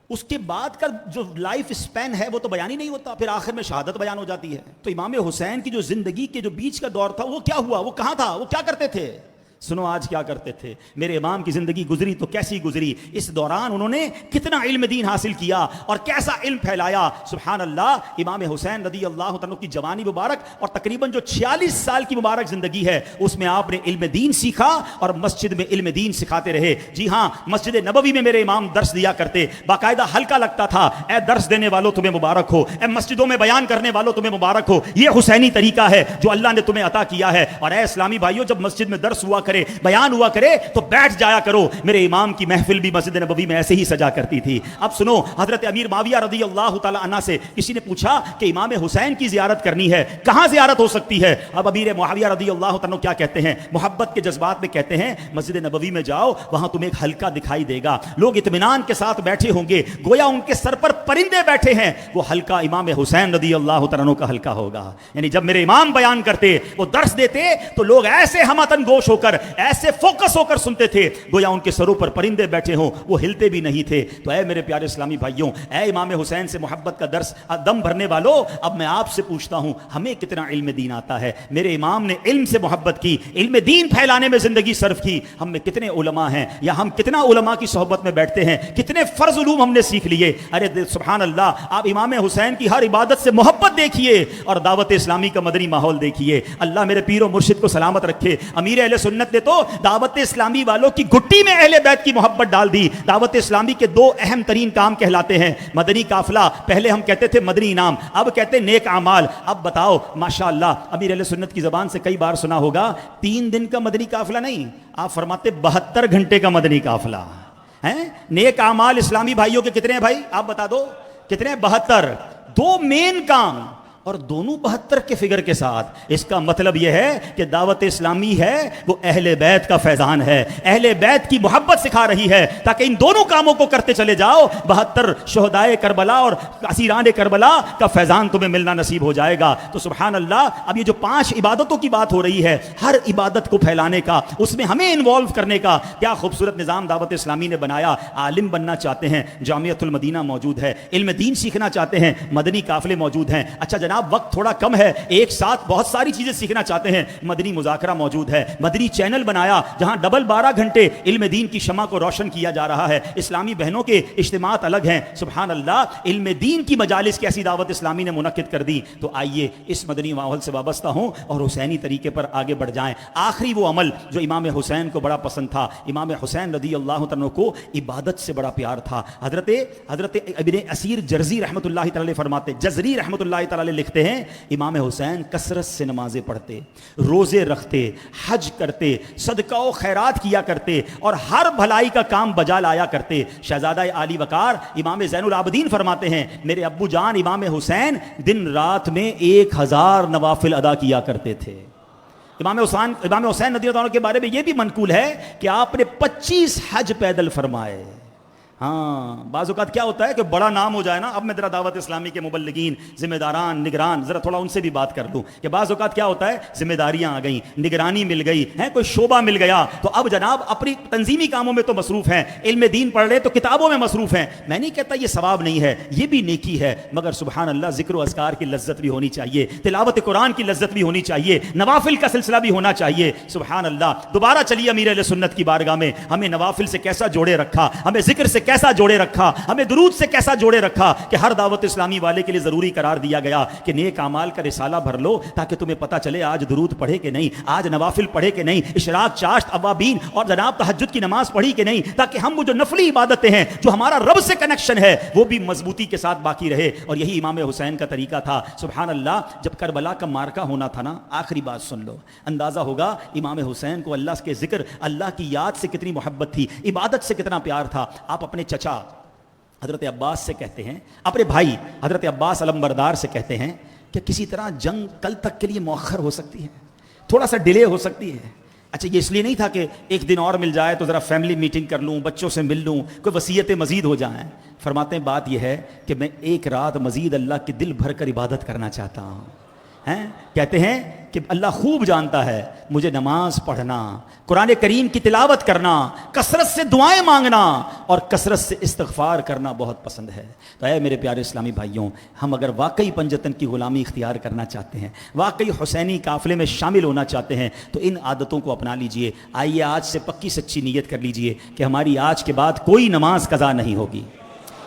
[SPEAKER 1] اس کے بعد کا جو لائف اسپین ہے وہ تو بیان ہی نہیں ہوتا, پھر آخر میں شہادت بیان ہو جاتی ہے. تو امام حسین کی جو زندگی کے جو بیچ کا دور تھا وہ کیا ہوا, وہ کہاں تھا, وہ کیا کرتے تھے, سنو آج کیا کرتے تھے. میرے امام کی زندگی گزری تو کیسی گزری, اس دوران انہوں نے کتنا علم دین حاصل کیا اور کیسا علم پھیلایا. سبحان اللہ. امام حسین رضی اللہ عنہ کی جوانی مبارک اور تقریباً جو 46 سال کی مبارک زندگی ہے, اس میں آپ نے علم دین سیکھا اور مسجد میں علم دین سکھاتے رہے. جی ہاں, مسجد نبوی میں میرے امام درس دیا کرتے, باقاعدہ حلقہ لگتا تھا. اے درس دینے والوں تمہیں مبارک ہو, اے مسجدوں میں بیان کرنے والوں تمہیں مبارک ہو, یہ حسینی طریقہ ہے جو اللہ نے تمہیں عطا کیا ہے. اور اے اسلامی بھائیوں, جب مسجد میں درس ہوا کرے, بیان ہوا کرے تو بیٹھ جایا کرو. میرے امام کی محفل بھی مسجد نبوی میں ایسے ہی سجا کرتی تھی. اب سنو, حضرت امیر معاویہ رضی اللہ تعالی عنہ سے کسی نے پوچھا کہ امام حسین کی زیارت کرنی ہے, کہاں زیارت ہو سکتی ہے؟ اب امیر معاویہ رضی اللہ عنہ کیا کہتے ہیں, محبت کے جذبات میں کہتے ہیں, مسجد نبوی میں جاؤ, وہاں تمہیں ایک حلقہ دکھائی دے گا, لوگ اطمینان کے ساتھ بیٹھے ہوں گے, گویا ان کے سر پر پرندے بیٹھے ہیں. وہ حلقہ امام حسین رضی اللہ تعالی عنہ کا حلقہ ہوگا. یعنی جب میرے امام بیان کرتے, وہ درس دیتے, تو لوگ ایسے ہمتن گوش ہو کر, ایسے فوکس ہو کر سنتے تھے گویا ان کے سروں پر پرندے بیٹھے ہوں, وہ ہلتے بھی نہیں تھے. تو اے میرے پیارے اسلامی بھائیوں, اے امام حسین سے محبت کا درس دم بھرنے والوں, اب میں آپ سے پوچھتا ہوں, ہمیں کتنا علم دین آتا ہے؟ میرے امام نے علم سے محبت کی, علم دین پھیلانے میں زندگی صرف کی. ہم میں کتنے علماء ہیں, یا ہم کتنا علماء کی صحبت میں بیٹھتے ہیں, کتنے فرض علوم ہم نے سیکھ لیے. ارے سبحان اللہ, آپ امام حسین کی ہر عبادت سے محبت دیکھیے اور دعوت اسلامی کا مدنی ماحول دیکھیے. اللہ میرے پیر و مرشد کو سلامت رکھے. امیر اہل سنت نے تو دعوت اسلامی والوں کی گٹی میں اہل بیت کی محبت ڈال دی. دعوت اسلامی کے دو اہم ترین کام کہلاتے ہیں, مدنی قافلہ, پہلے ہم کہتے تھے مدنی انعام, اب کہتے ہیں نیک اعمال. اب بتاؤ ماشاءاللہ, امیر اہل سنت کی زبان سے کئی بار سنا ہوگا, 3 دن کا مدنی قافلہ نہیں, آپ فرماتے 72 گھنٹے کا مدنی قافلہ ہے. نیک اعمال اسلامی بھائیوں کے کتنے ہیں بھائی, آپ بتا دو کتنے ہیں؟ 72. 2 مین کام, اور دونوں 72 کے فگر کے ساتھ. اس کا مطلب یہ ہے کہ دعوت اسلامی ہے وہ اہل بیت کا فیضان ہے, اہل بیت کی محبت سکھا رہی ہے, تاکہ ان دونوں کاموں کو کرتے چلے جاؤ. 72 شہدائے کربلا اور اسیران کربلا کا فیضان تمہیں ملنا نصیب ہو جائے گا. تو سبحان اللہ, اب یہ جو 5 عبادتوں کی بات ہو رہی ہے, ہر عبادت کو پھیلانے کا, اس میں ہمیں انوالو کرنے کا کیا خوبصورت نظام دعوت اسلامی نے بنایا. عالم بننا چاہتے ہیں, جامعۃ المدینہ موجود ہے. علم دین سیکھنا چاہتے ہیں, مدنی قافلے موجود ہیں. اچھا جناب, وقت تھوڑا کم ہے, ایک ساتھ بہت ساری چیزیں سیکھنا چاہتے ہیں, مدنی مذاکرہ موجود ہے. مدنی چینل بنایا جہاں ڈبل 12 گھنٹے علم دین کی شمع کو روشن کیا جا رہا ہے. اسلامی بہنوں کے اجتماعات الگ ہیں. سبحان اللہ, علم دین کی مجالس کیسی دعوت اسلامی نے منعقد کر دی. تو آئیے اس مدنی ماحول سے وابستہ ہوں اور حسینی طریقے پر آگے بڑھ جائیں. آخری وہ عمل جو امام حسین کو بڑا پسند تھا, امام حسین رضی اللہ عنہ کو عبادت سے بڑا پیار تھا. حضرت ابن اسیر جرزی رحمۃ اللہ تعالی فرماتے, جزری رحمۃ اللہ تعالی لکھتے ہیں, امام حسین کثرت سے نمازیں پڑھتے, روزے رکھتے, حج کرتے, صدقہ و خیرات کیا کرتے, اور ہر بھلائی کا کام بجا لایا کرتے. شہزادہ علی وقار امام زین العابدین فرماتے ہیں, میرے ابو جان امام حسین دن رات میں 1000 نوافل ادا کیا کرتے تھے. امام حسین رضی اللہ عنہ کے بارے میں یہ بھی منقول ہے کہ آپ نے 25 حج پیدل فرمائے. ہاں, بعض اوقات کیا ہوتا ہے کہ بڑا نام ہو جائے نا, اب میں ذرا دعوت اسلامی کے مبلغین, ذمہ داران, نگران, ذرا تھوڑا ان سے بھی بات کر لوں کہ بعض اوقات کیا ہوتا ہے, ذمہ داریاں آ گئیں, نگرانی مل گئی ہے, کوئی شعبہ مل گیا, تو اب جناب اپنی تنظیمی کاموں میں تو مصروف ہیں, علم دین پڑھ رہے تو کتابوں میں مصروف ہیں. میں نہیں کہتا یہ ثواب نہیں ہے, یہ بھی نیکی ہے, مگر سبحان اللہ ذکر و اذکار کی لذت بھی ہونی چاہیے, تلاوت قرآن کی لذت بھی ہونی چاہیے, نوافل کا سلسلہ بھی ہونا چاہیے. سبحان اللہ. دوبارہ چلیے امیر اہل سنت کی بارگاہ میں, ہمیں نوافل سے کیسا جوڑے رکھا, ہمیں ذکر سے کیسا جوڑے رکھا, ہمیں درود سے کیسا جوڑے رکھا, کہ ہر دعوت اسلامی والے کے لیے ضروری قرار دیا گیا کہ نیک اعمال کا رسالہ بھر لو, تاکہ تمہیں پتہ چلے آج درود پڑھے کہ نہیں, آج نوافل پڑھے کہ نہیں, اشراق, چاشت, اوابین اور جناب تہجد کی نماز پڑھی کہ نہیں, تاکہ ہم وہ جو نفلی عبادتیں ہیں, جو ہمارا رب سے کنیکشن ہے, وہ بھی مضبوطی کے ساتھ باقی رہے. اور یہی امام حسین کا طریقہ تھا. سبحان اللہ. جب کربلا کا مارکا ہونا تھا نا, آخری بات سن لو, اندازہ ہوگا امام حسین کو اللہ کے ذکر, اللہ کی یاد سے کتنی محبت تھی, عبادت سے کتنا پیار تھا. آپ اپنے چچا حضرت عباس سے کہتے ہیں, اپنے بھائی حضرت عباس علمبردار سے کہتے ہیں کہ کسی طرح جنگ کل تک کے لیے مؤخر ہو سکتی ہے, تھوڑا سا ڈیلے ہو سکتی ہے. اچھا, یہ اس لیے نہیں تھا کہ ایک دن اور مل جائے تو ذرا فیملی میٹنگ کر لوں, بچوں سے مل لوں, کوئی وصیتیں مزید ہو جائیں. فرماتے ہیں بات یہ ہے کہ میں ایک رات مزید اللہ کے دل بھر کر عبادت کرنا چاہتا ہوں. ہیں کہتے ہیں کہ اللہ خوب جانتا ہے مجھے نماز پڑھنا، قرآن کریم کی تلاوت کرنا، کثرت سے دعائیں مانگنا اور کثرت سے استغفار کرنا بہت پسند ہے۔ تو اے میرے پیارے اسلامی بھائیوں، ہم اگر واقعی پنجتن کی غلامی اختیار کرنا چاہتے ہیں، واقعی حسینی قافلے میں شامل ہونا چاہتے ہیں، تو ان عادتوں کو اپنا لیجئے۔ آئیے آج سے پکی سچی نیت کر لیجئے کہ ہماری آج کے بعد کوئی نماز قضا نہیں ہوگی۔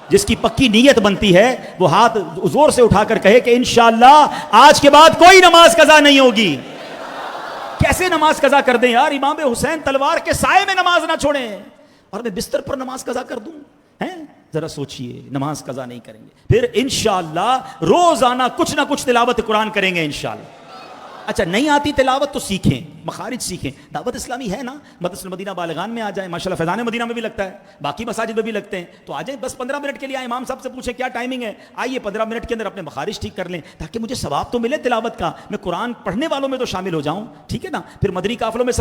[SPEAKER 1] جس کی پکی نیت بنتی ہے وہ ہاتھ زور سے اٹھا کر کہے کہ انشاءاللہ آج کے بعد کوئی نماز قضا نہیں ہوگی۔ کیسے نماز قضا کر دیں یار؟ امام حسین تلوار کے سائے میں نماز نہ چھوڑیں اور میں بستر پر نماز قضا کر دوں؟ ہیں ذرا سوچئے، نماز قضا نہیں کریں گے، پھر انشاءاللہ روزانہ کچھ نہ کچھ تلاوت قرآن کریں گے انشاءاللہ۔ اچھا نہیں آتی تلاوت تو سیکھیں، مخارج سیکھیں۔ دعوت اسلامی ہے نا، مدرسۃ المدینہ بالغان میں آ جائیں، ماشاءاللہ فیضان مدینہ میں بھی لگتا ہے، باقی مساجد میں بھی لگتے ہیں، تو آ جائیں، بس 15 منٹ کے لیے آئیں، امام صاحب سے پوچھیں کیا ٹائمنگ ہے، آئیے 15 منٹ کے اندر اپنے مخارج ٹھیک کر لیں تاکہ مجھے ثواب تو ملے تلاوت کا، میں قرآن پڑھنے والوں میں تو شامل ہو جاؤں، ٹھیک ہے نا؟ پھر مدنی قافلوں میں